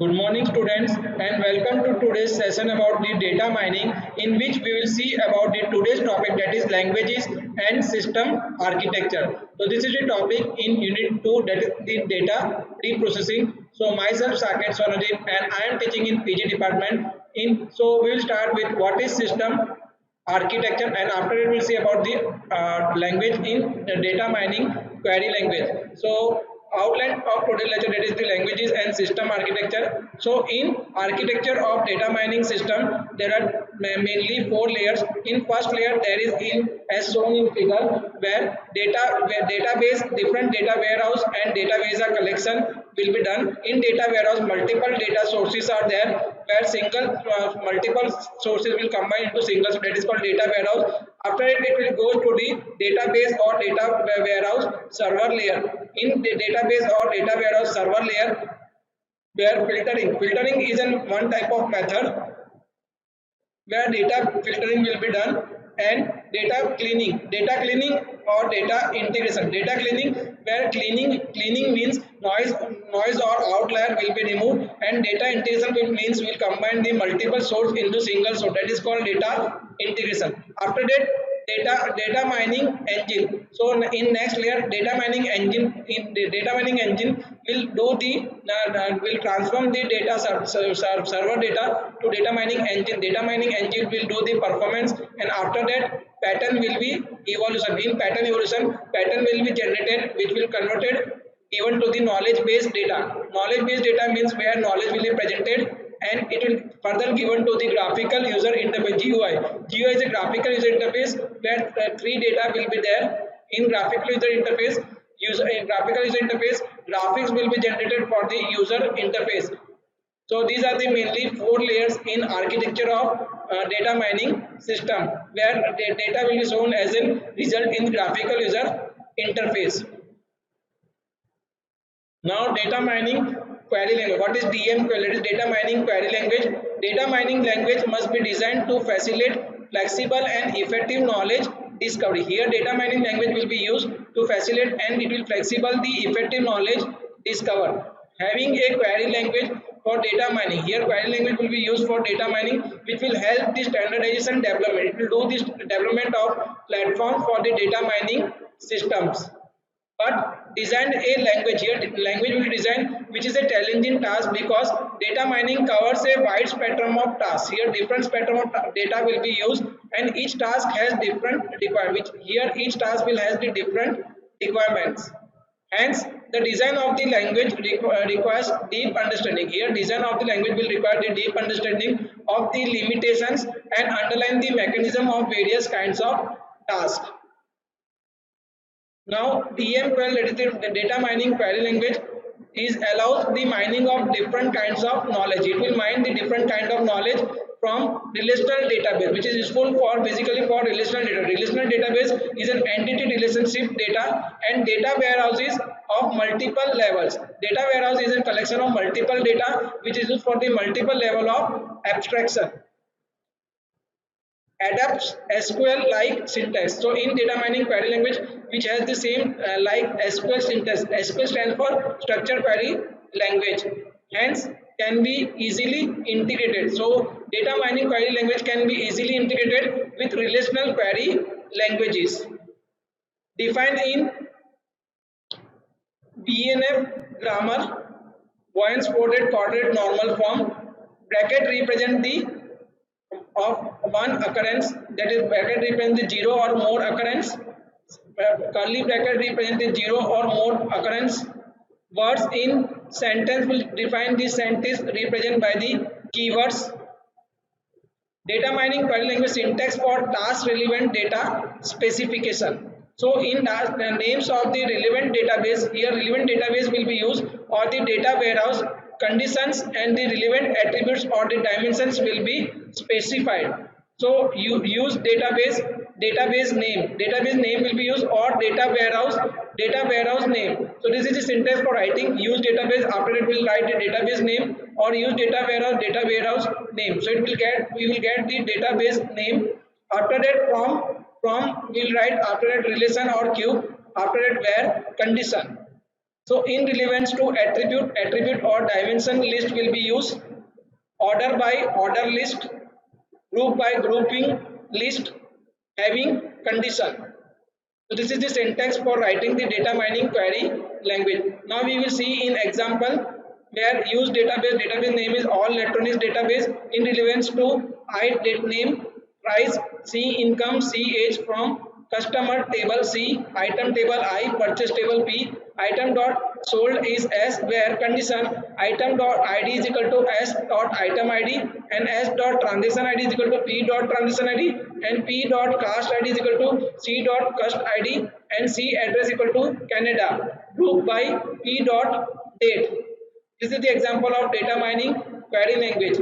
Good morning students and welcome to today's session about the data mining, in which we will see about the today's topic, that is languages and system architecture. So this is the topic in unit 2, that is the data reprocessing. So myself Saket Swarnajit and I am teaching in PG department. So we will start with what is system architecture, and after it we'll see about the language in data mining query language. So outline of today's lecture, that is the languages and system architecture. So in architecture of data mining system there are mainly four layers. In first layer there is in as shown in figure, where database, different data warehouse and database collection will be done. In data warehouse multiple data sources are there, where multiple sources will combine into single, so that is called data warehouse. After it will go to the database or data warehouse server layer. In the database or data warehouse server layer, where filtering is one type of method where data filtering will be done, and data cleaning or data integration. Data cleaning, where cleaning means noise or outlier will be removed, and data integration means will combine the multiple source into single source, that is called data integration. After that, data mining engine. So in next layer, data mining engine, in the data mining engine will do the will transform the data server data to data mining engine. Data mining engine will do the performance, and after that pattern will be evolution. In pattern evolution, pattern will be generated, which will converted given to the knowledge based data. Knowledge based data means where knowledge will be presented, and it will further given to the graphical user interface, GUI. GUI is a graphical user interface where three data will be there. In graphical user interface, graphics will be generated for the user interface. So these are the mainly four layers in architecture of data mining system, where the data will be shown as a result in graphical user interface. Now data mining query language. What is DMQL? It is data mining query language. Data mining language must be designed to facilitate flexible and effective knowledge discovery. Here data mining language will be used to facilitate and it will flexible the effective knowledge discover. Having a query language for data mining. Here query language will be used for data mining, which will help the standardization development. It will do this development of platform for the data mining systems. But designed a language, here language will be designed, which is a challenging task because data mining covers a wide spectrum of tasks. Here different spectrum of data will be used, and each task has different requirements. Here each task will has the different requirements. Hence the design of the language requires deep understanding. Here design of the language will require the deep understanding of the limitations and underline the mechanism of various kinds of tasks. Now DMQL, that is the data mining query language, is allows the mining of different kinds of knowledge. It will mine the different kind of knowledge from relational database, which is useful for basically for relational data. Relational database is an entity relationship data, and data warehouses of multiple levels. Data warehouse is a collection of multiple data which is used for the multiple level of abstraction. Adapts SQL like syntax. So in data mining query language, which has the same like SQL syntax. SQL stands for structured query language. Hence can be easily integrated. So data mining query language can be easily integrated with relational query languages. Defined in BNF grammar, Boyne's folded quadrant normal form. Bracket represent the of one occurrence, that is bracket represents the zero or more occurrence, curly bracket represents the zero or more occurrence. Words in sentence will define the sentence represented by the keywords. Data mining query language syntax for task relevant data specification. So in the names of the relevant database, here relevant database will be used, or the data warehouse conditions and the relevant attributes or the dimensions will be specified. So you use database name will be used, or data warehouse name. So this is the syntax for writing use database. After it will write the database name, or use data warehouse name. So we will get the database name. After that from will write, after that relation or cube, after that where condition. So in relevance to attribute or dimension list will be used. Order by order list, group by grouping list, having condition. So this is the syntax for writing the data mining query language. Now we will see in example where use database name is all electronics database in relevance to I date name, price, C income, C age from customer table C, item table I, purchase table P, item dot sold is S where condition item dot ID is equal to S dot item ID and S dot transaction ID is equal to P dot transaction ID and P dot cost ID is equal to C dot cost ID and C address equal to Canada group by P dot date. This is the example of data mining query language.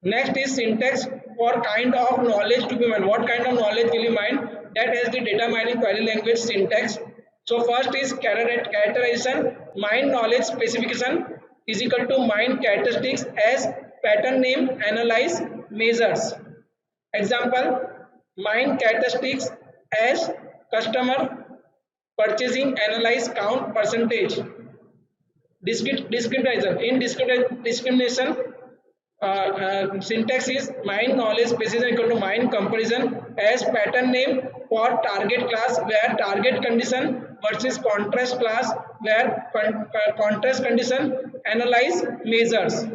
Next is syntax for kind of knowledge to be mined. What kind of knowledge will you mine? That has the data mining query language syntax. So first is characterization. Mine knowledge specification is equal to mine characteristics as pattern name, analyze, measures. Example, mine characteristics as customer, purchasing, analyze, count, percentage. Discrimination. In discrimination, syntax is mine knowledge specification equal to mine comparison as pattern name for target class where target condition versus contrast class where contrast condition analyze measures.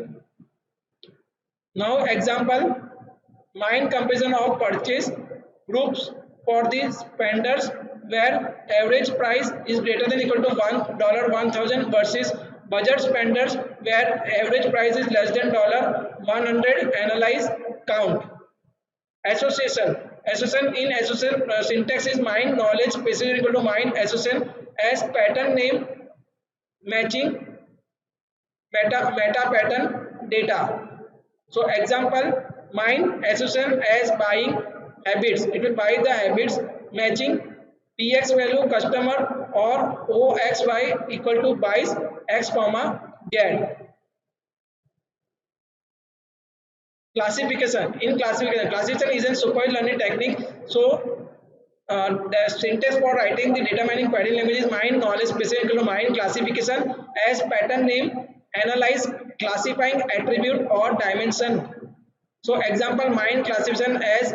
Now example, mine comparison of purchase groups for the spenders where average price is greater than equal to $1,000 versus budget spenders where average price is less than $100. Analyze, count. Association. Association syntax is mine knowledge specific equal to mine association as pattern name matching meta pattern data. So example, mine association as buying habits. It will buy the habits matching px value customer or oxy equal to buys x comma z. Classification. In classification is a supervised learning technique. So the syntax for writing the data mining query language is mine knowledge specific equal to mine classification as pattern name, analyze, classifying attribute or dimension. So example, mine classification as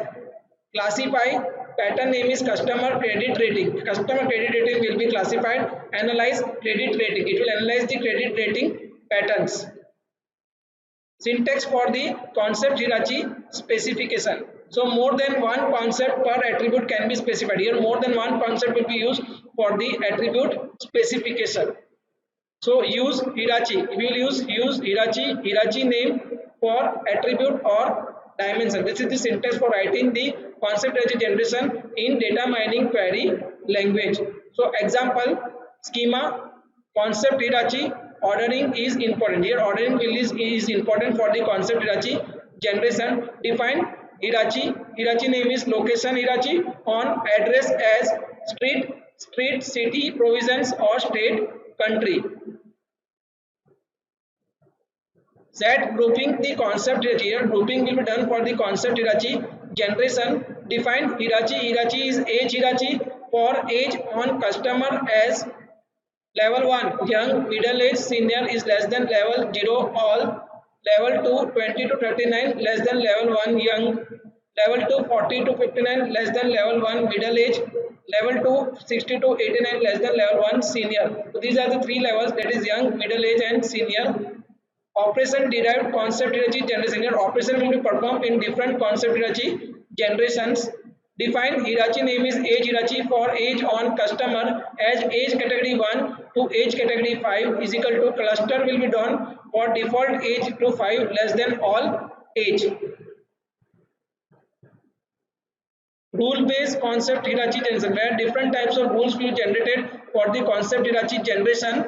classify, pattern name is customer credit rating. Customer credit rating will be classified. Analyze credit rating. It will analyze the credit rating patterns. Syntax for the concept hierarchy specification. So more than one concept per attribute can be specified. Here more than one concept will be used for the attribute specification. So use hierarchy. We will use hierarchy name for attribute or dimension. This is the syntax for writing the concept hierarchy generation in data mining query language. So example, schema, concept hierarchy, ordering is important. Here ordering is important for the concept hierarchy generation. Define hierarchy. Hierarchy name is location hierarchy on address as street, city, province or state, country. Set grouping the concept hierarchy. Here grouping will be done for the concept hierarchy generation. Define hierarchy. Hierarchy is age hierarchy for age on customer as level 1 young, middle age, senior is less than level 0 all, level 2 20 to 39 less than level 1 young, level 2 40 to 59 less than level 1 middle age, level 2 60 to 89 less than level 1 senior. So these are the three levels, that is young, middle age and senior. Operation derived concept hierarchy generation. Here operation will be performed in different concept hierarchy generations. Define hierarchy name is age hierarchy for age on customer as age category 1 to age category 5 is equal to cluster will be done for default age to 5 less than all age. Rule based concept hierarchy generation where different types of rules will be generated for the concept hierarchy generation.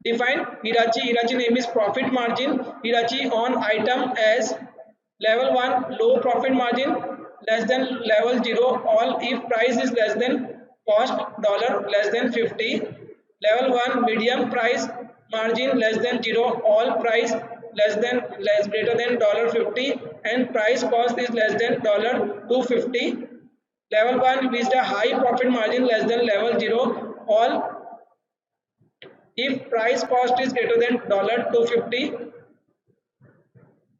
Define hierarchy name is profit margin hierarchy on item as level 1 low profit margin less than level 0 all if price is less than cost dollar less than 50, level 1 medium price margin less than 0 all price less greater than $50 and price cost is less than $250, level 1 with a high profit margin less than level 0 all if price cost is greater than $250.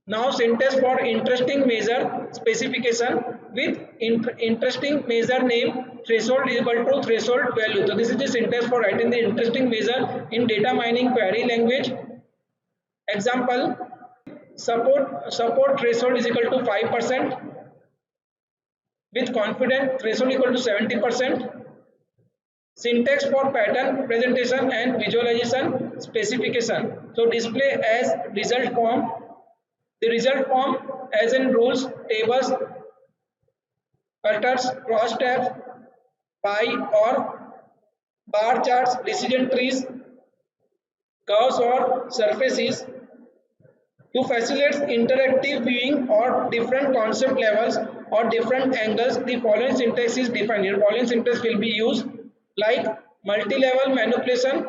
Now syntax for interesting measure specification with interesting measure name threshold is equal to threshold value. So this is the syntax for writing the interesting measure in data mining query language. Example, support threshold is equal to 5% with confidence threshold equal to 70%. Syntax for pattern presentation and visualization specification. So display as result form. The result form as in rules, tables, filters, cross tabs, pie or bar charts, decision trees, curves or surfaces. To facilitate interactive viewing or different concept levels or different angles, the following syntax is defined. Here following syntax will be used like multi-level manipulation,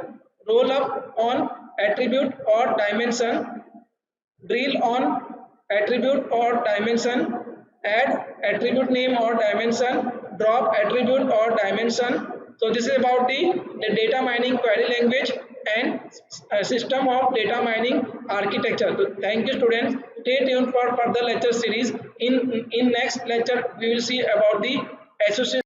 roll up on attribute or dimension, drill on attribute or dimension, add attribute name or dimension, drop attribute or dimension. So this is about the data mining query language and system of data mining architecture. So thank you students. Stay tuned for further lecture series. In next lecture we will see about the association